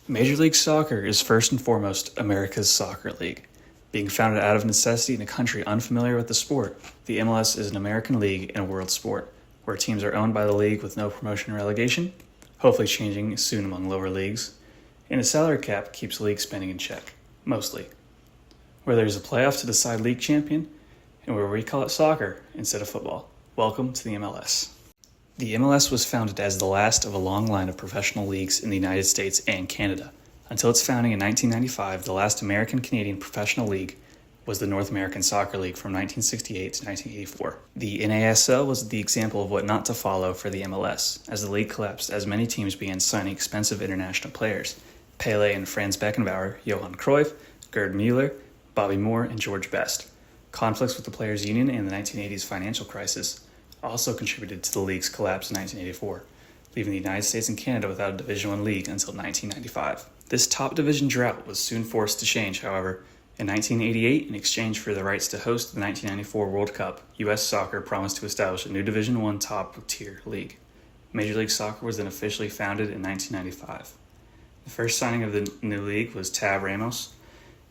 Major League Soccer is first and foremost America's soccer league. Being founded out of necessity in a country unfamiliar with the sport, the MLS is an American league and a world sport, where teams are owned by the league with no promotion or relegation, hopefully changing soon among lower leagues, and a salary cap keeps league spending in check, mostly. Where there's a playoff to decide league champion, and where we call it soccer instead of football. Welcome to the MLS. The MLS was founded as the last of a long line of professional leagues in the United States and Canada. Until its founding in 1995, the last American-Canadian professional league was the North American Soccer League from 1968 to 1984. The NASL was the example of what not to follow for the MLS, as the league collapsed as many teams began signing expensive international players. Pele and Franz Beckenbauer, Johan Cruyff, Gerd Müller, Bobby Moore, and George Best. Conflicts with the players' union and the 1980s financial crisis also contributed to the league's collapse in 1984, leaving the United States and Canada without a Division I league until 1995. This top division drought was soon forced to change, however. In 1988, in exchange for the rights to host the 1994 World Cup, U.S. Soccer promised to establish a new Division I top-tier league. Major League Soccer was then officially founded in 1995. The first signing of the new league was Tab Ramos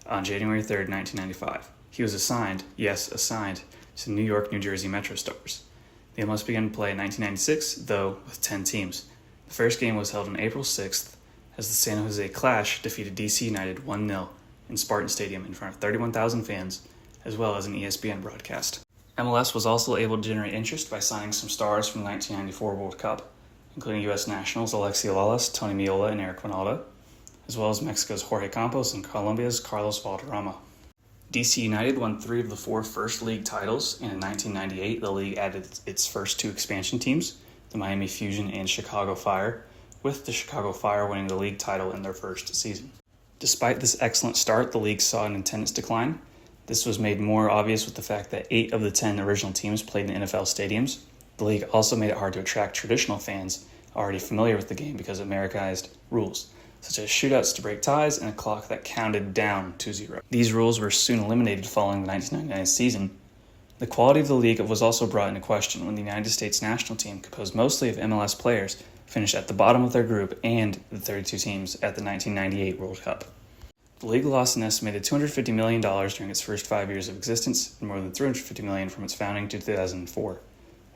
on January 3, 1995. He was assigned to the New York, New Jersey Metro Stars. The MLS began play in 1996, though with 10 teams. The first game was held on April 6th as the San Jose Clash defeated DC United 1-0 in Spartan Stadium in front of 31,000 fans, as well as an ESPN broadcast. MLS was also able to generate interest by signing some stars from the 1994 World Cup, including U.S. nationals Alexi Lalas, Tony Meola, and Eric Ronaldo, as well as Mexico's Jorge Campos and Colombia's Carlos Valderrama. DC United won 3 of the 4 first league titles, and in 1998 the league added its first 2 expansion teams, the Miami Fusion and Chicago Fire, with the Chicago Fire winning the league title in their first season. Despite this excellent start, the league saw an attendance decline. This was made more obvious with the fact that 8 of the 10 original teams played in NFL stadiums. The league also made it hard to attract traditional fans already familiar with the game because of Americanized rules, such as shootouts to break ties and a clock that counted down to 0. These rules were soon eliminated following the 1999 season. The quality of the league was also brought into question when the United States national team, composed mostly of MLS players, finished at the bottom of their group and the 32 teams at the 1998 World Cup. The league lost an estimated $250 million during its first 5 years of existence and more than $350 million from its founding to 2004.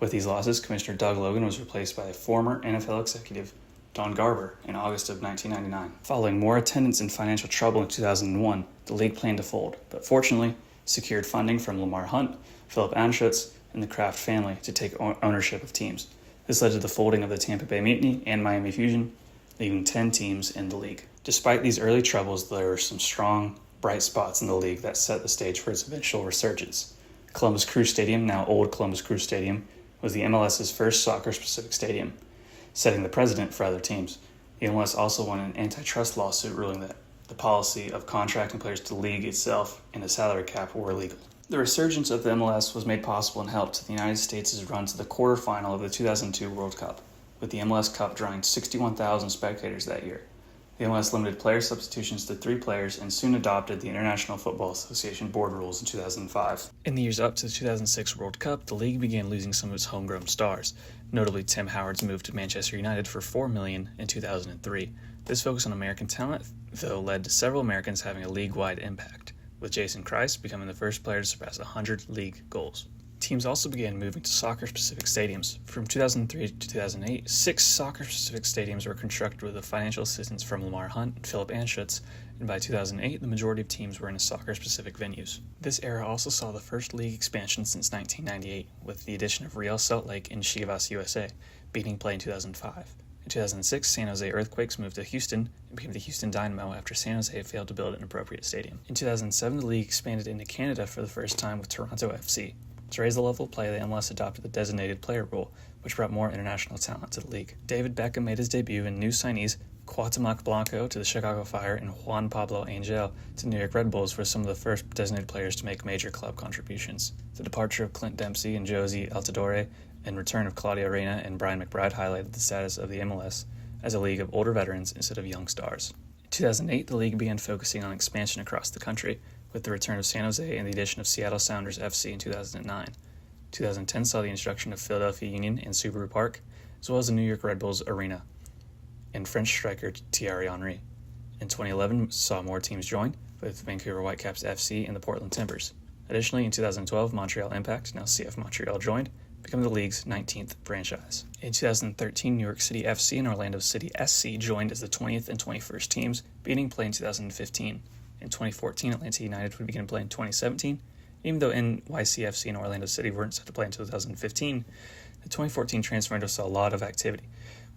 With these losses, Commissioner Doug Logan was replaced by a former NFL executive, Don Garber, in August of 1999. Following more attendance and financial trouble in 2001, the league planned to fold, but fortunately secured funding from Lamar Hunt, Philip Anschutz, and the Kraft family to take ownership of teams. This led to the folding of the Tampa Bay Mutiny and Miami Fusion, leaving 10 teams in the league. Despite these early troubles, there were some strong, bright spots in the league that set the stage for its eventual resurgence. Columbus Crew Stadium, now Old Columbus Crew Stadium, was the MLS's first soccer-specific stadium, setting the precedent for other teams. The MLS also won an antitrust lawsuit ruling that the policy of contracting players to the league itself and a salary cap were illegal. The resurgence of the MLS was made possible and helped the United States' run to the quarterfinal of the 2002 World Cup, with the MLS Cup drawing 61,000 spectators that year. The MLS limited player substitutions to 3 players and soon adopted the International Football Association board rules in 2005. In the years up to the 2006 World Cup, the league began losing some of its homegrown stars. Notably, Tim Howard's move to Manchester United for $4 million in 2003. This focus on American talent, though, led to several Americans having a league-wide impact, with Jason Kreis becoming the first player to surpass 100 league goals. Teams also began moving to soccer-specific stadiums. From 2003 to 2008, 6 soccer-specific stadiums were constructed with the financial assistance from Lamar Hunt and Philip Anschutz, and by 2008, the majority of teams were in soccer-specific venues. This era also saw the first league expansion since 1998, with the addition of Real Salt Lake and Chivas USA, beginning play in 2005. In 2006, San Jose Earthquakes moved to Houston and became the Houston Dynamo after San Jose failed to build an appropriate stadium. In 2007, the league expanded into Canada for the first time with Toronto FC. To raise the level of play, the MLS adopted the designated player rule, which brought more international talent to the league. David Beckham made his debut, and new signees Cuauhtemoc Blanco to the Chicago Fire and Juan Pablo Angel to New York Red Bulls were some of the first designated players to make major club contributions. The departure of Clint Dempsey and Josie Altidore and return of Claudio Reyna and Brian McBride highlighted the status of the MLS as a league of older veterans instead of young stars. In 2008, the league began focusing on expansion across the country, with the return of San Jose and the addition of Seattle Sounders FC in 2009. 2010 saw the introduction of Philadelphia Union and Subaru Park, as well as the New York Red Bulls Arena and French striker Thierry Henry. In 2011, saw more teams join, with Vancouver Whitecaps FC and the Portland Timbers. Additionally, in 2012, Montreal Impact, now CF Montreal, joined, becoming the league's 19th franchise. In 2013, New York City FC and Orlando City SC joined as the 20th and 21st teams, beginning play in 2015. In 2014, Atlanta United would begin play in 2017. Even though NYCFC and Orlando City weren't set to play until 2015, the 2014 transfer window saw a lot of activity,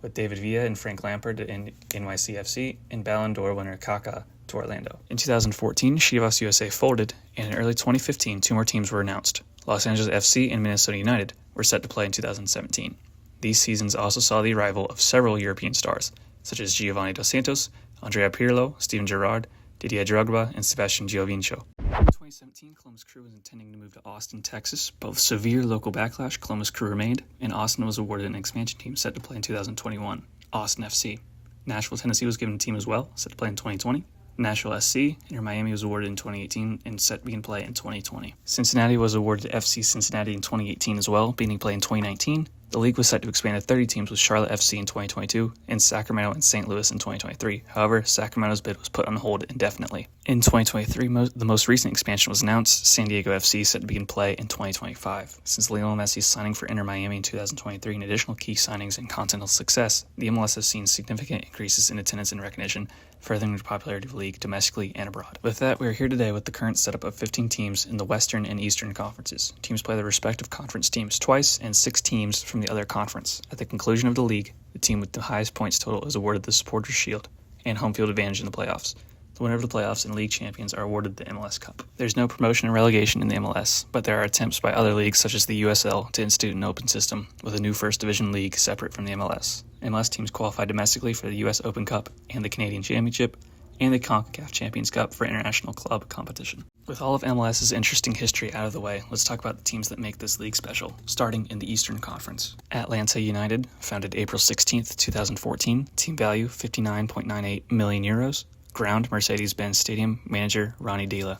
with David Villa and Frank Lampard in NYCFC and Ballon d'Or winner Kaká to Orlando. In 2014, Chivas USA folded, and in early 2015, two more teams were announced. Los Angeles FC and Minnesota United were set to play in 2017. These seasons also saw the arrival of several European stars, such as Giovanni Dos Santos, Andrea Pirlo, Steven Gerrard, Didier Drogba, and Sebastian Giovinco. In 2017, Columbus Crew was intending to move to Austin, Texas, but with severe local backlash, Columbus Crew remained, and Austin was awarded an expansion team set to play in 2021, Austin FC. Nashville, Tennessee was given a team as well, set to play in 2020. Nashville SC, Inter Miami was awarded in 2018 and set to begin play in 2020. Cincinnati was awarded to FC Cincinnati in 2018 as well, beginning play in 2019. The league was set to expand to 30 teams with Charlotte FC in 2022 and Sacramento and St. Louis in 2023. However, Sacramento's bid was put on hold indefinitely. In 2023, the most recent expansion was announced, San Diego FC set to begin play in 2025. Since Lionel Messi's signing for Inter Miami in 2023 and additional key signings and continental success, the MLS has seen significant increases in attendance and recognition, furthering the popularity of the league domestically and abroad. With that, we are here today with the current setup of 15 teams in the Western and Eastern Conferences. Teams play their respective conference teams twice, and 6 teams from the other conference. At the conclusion of the league, the team with the highest points total is awarded the Supporters' Shield and home field advantage in the playoffs. The winner of the playoffs and league champions are awarded the MLS Cup. There's no promotion and relegation in the MLS, but there are attempts by other leagues such as the USL to institute an open system with a new First Division league separate from the MLS. MLS teams qualify domestically for the US Open Cup and the Canadian Championship, and the CONCACAF Champions Cup for international club competition. With all of MLS's interesting history out of the way, let's talk about the teams that make this league special, starting in the Eastern Conference. Atlanta United, founded April 16th, 2014, team value €59.98 million, ground Mercedes-Benz Stadium, manager Ronnie Deila.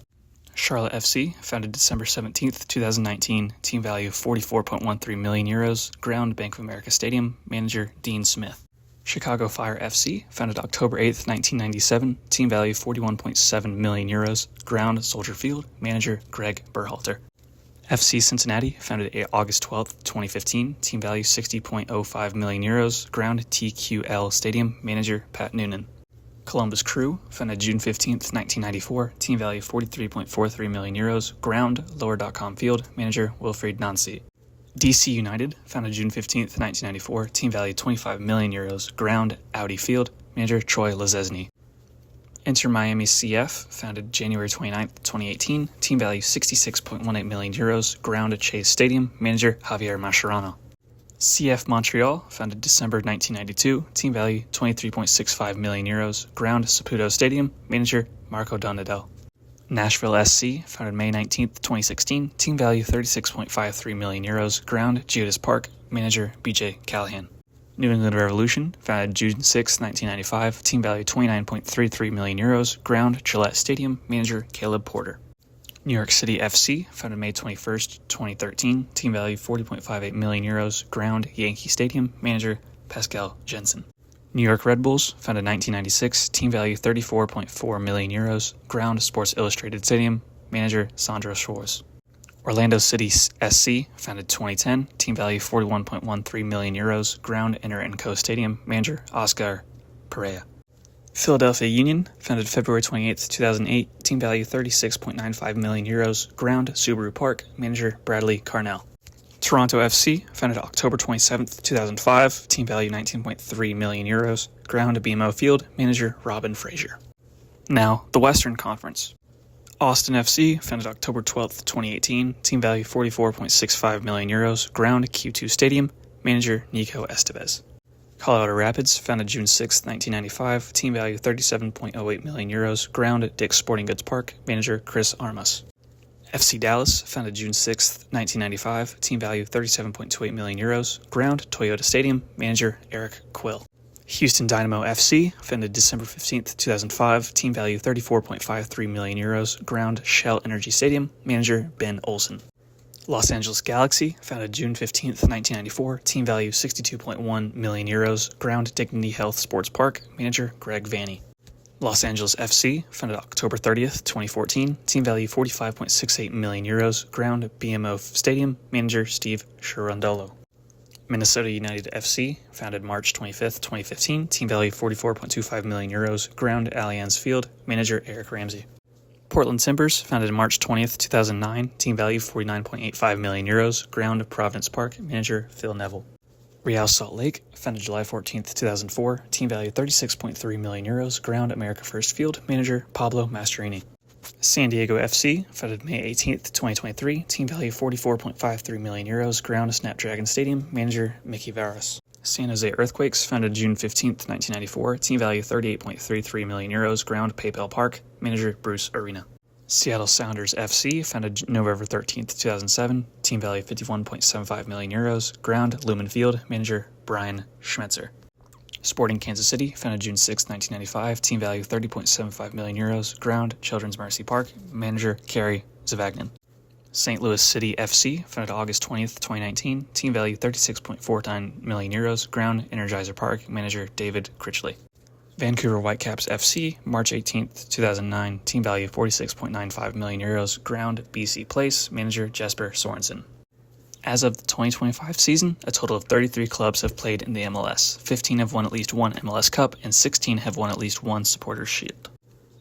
Charlotte FC, founded December 17th, 2019, team value €44.13 million, ground Bank of America Stadium, manager Dean Smith. Chicago Fire FC, founded October 8th, 1997, team value €41.7 million, ground Soldier Field, manager Greg Berhalter. FC Cincinnati, founded August 12th, 2015, team value €60.05 million, ground TQL Stadium, manager Pat Noonan. Columbus Crew, founded June 15th, 1994, team value €43.43 million, ground Lower.com Field, manager Wilfried Nancy. DC United, founded June 15th, 1994, team value €25 million, ground Audi Field, manager Troy Lazesny. Inter Miami CF, founded January 29th, 2018, team value €66.18 million, ground Chase Stadium, manager Javier Mascherano. CF Montreal, founded December 1992, team value €23.65 million, ground Saputo Stadium, manager Marco Donadel. Nashville SC, founded May 19th, 2016, team value €36.53 million, ground Geodis Park, manager BJ Callahan. New England Revolution, founded June 6, 1995, team value €29.33 million, ground Gillette Stadium, manager Caleb Porter. New York City FC, founded May 21st, 2013, team value €40.58 million, ground Yankee Stadium, manager Pascal Jensen. New York Red Bulls, founded 1996, team value €34.4 million, ground Sports Illustrated Stadium, manager Sandro Schwarz. Orlando City SC, founded 2010, team value €41.13 million, ground Inter & Co Stadium, manager Oscar Pereira. Philadelphia Union, founded February 28th, 2008, team value €36.95 million, ground Subaru Park, manager Bradley Carnell. Toronto FC, founded October 27th, 2005, team value €19.3 million, ground BMO Field, manager Robin Fraser. Now, the Western Conference. Austin FC, founded October 12th, 2018, team value €44.65 million, ground Q2 Stadium, manager Nico Estevez. Colorado Rapids, founded June 6, 1995, team value €37.08 million, ground Dick's Sporting Goods Park, manager Chris Armas. FC Dallas, founded June 6, 1995, team value €37.28 million, ground Toyota Stadium, manager Eric Quill. Houston Dynamo FC, founded December 15, 2005, team value €34.53 million, ground Shell Energy Stadium, manager Ben Olsen. Los Angeles Galaxy, founded June 15, 1994, team value €62.1 million, ground Dignity Health Sports Park, manager Greg Vanny. Los Angeles FC, founded October 30th, 2014, team value €45.68 million, ground BMO Stadium, manager Steve Cherundolo. Minnesota United FC, founded March 25th, 2015, team value €44.25 million, ground Allianz Field, manager Eric Ramsey. Portland Timbers, founded March 20th, 2009, team value €49.85 million, ground Providence Park, manager Phil Neville. Real Salt Lake, founded July 14th, 2004, team value €36.3 million, ground America First Field, manager Pablo Masterini. San Diego FC, founded May 18th, 2023, team value €44.53 million, ground Snapdragon Stadium, manager Mickey Varas. San Jose Earthquakes, founded June 15th, 1994, team value €38.33 million, ground PayPal Park, manager Bruce Arena. Seattle Sounders FC, founded November 13th, 2007, team value €51.75 million, ground Lumen Field, manager Brian Schmetzer. Sporting Kansas City, founded June 6, 1995, team value €30.75 million, ground Children's Mercy Park, manager Kerry Zavagnin. St. Louis City FC, founded August 20th, 2019, team value €36.49 million, ground Energizer Park, manager David Critchley. Vancouver Whitecaps FC, March 18th, 2009, team value €46.95 million, ground BC Place, manager Jesper Sorensen. As of the 2025 season, a total of 33 clubs have played in the MLS. 15 have won at least one MLS Cup, and 16 have won at least one Supporters' Shield.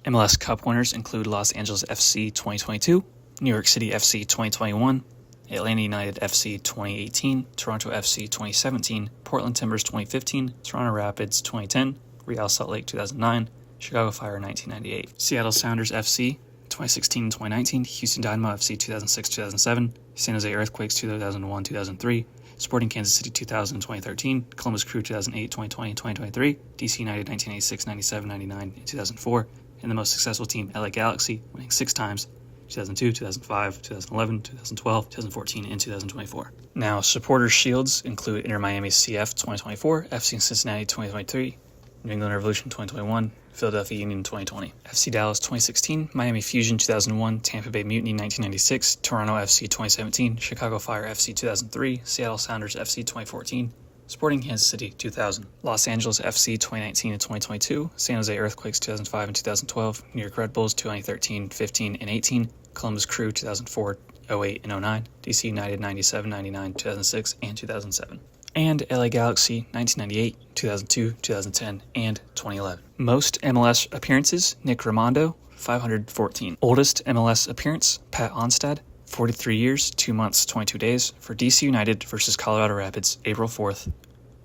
MLS Cup winners include Los Angeles FC 2022, New York City FC 2021, Atlanta United FC 2018, Toronto FC 2017, Portland Timbers 2015, Toronto Rapids 2010, Real Salt Lake 2009, Chicago Fire 1998, Seattle Sounders FC 2016-2019, Houston Dynamo FC 2006-2007, San Jose Earthquakes 2001-2003, Sporting Kansas City 2000-2013, Columbus Crew 2008-2020-2023, DC United 1986-97-99, and 2004, and the most successful team, LA Galaxy, winning 6 times, 2002, 2005, 2011, 2012, 2014, and 2024. Now, supporters' shields include Inter Miami CF 2024, FC Cincinnati 2023, New England Revolution 2021, Philadelphia Union 2020, FC Dallas 2016, Miami Fusion 2001, Tampa Bay Mutiny 1996, Toronto FC 2017, Chicago Fire FC 2003, Seattle Sounders FC 2014, Sporting Kansas City 2000, Los Angeles FC 2019 and 2022, San Jose Earthquakes 2005 and 2012, New York Red Bulls 2013, 15, and 18, Columbus Crew 2004, 08, and 09, DC United 97, 99, 2006, and 2007. And LA Galaxy 1998, 2002, 2010, and 2011. Most MLS appearances, Nick Rimando, 514. Oldest MLS appearance, Pat Onstad, 43 years, 2 months, 22 days, for DC United versus Colorado Rapids, April 4th,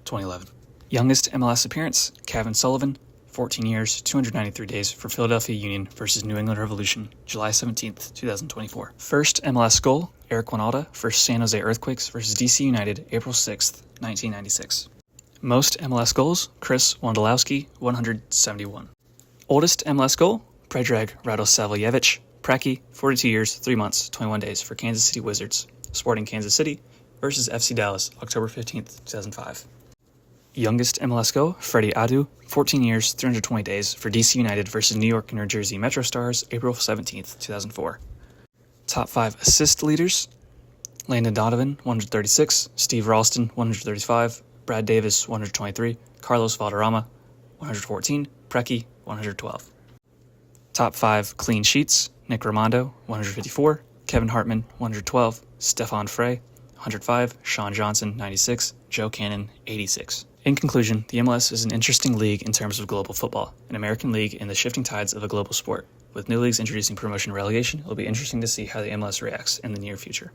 2011. Youngest MLS appearance, Kevin Sullivan, 14 years, 293 days, for Philadelphia Union versus New England Revolution, July 17th, 2024. First MLS goal, Eric Winalda for San Jose Earthquakes versus DC United, April 6th, 1996. Most MLS goals, Chris Wondolowski, 171. Oldest MLS goal, Predrag Radosavljevic, Preki, 42 years, 3 months, 21 days, for Kansas City Wizards, Sporting Kansas City versus FC Dallas, October 15th, 2005. Youngest MLS goal, Freddie Adu, 14 years, 320 days, for DC United versus New York and New Jersey Metro Stars, April 17th, 2004. Top 5 assist leaders, Landon Donovan, 136, Steve Ralston, 135, Brad Davis, 123, Carlos Valderrama, 114, Preki, 112. Top 5 clean sheets, Nick Rimando, 154, Kevin Hartman, 112, Stefan Frey, 105, Sean Johnson, 96, Joe Cannon, 86. In conclusion, the MLS is an interesting league in terms of global football, an American league in the shifting tides of a global sport. With new leagues introducing promotion and relegation, it will be interesting to see how the MLS reacts in the near future.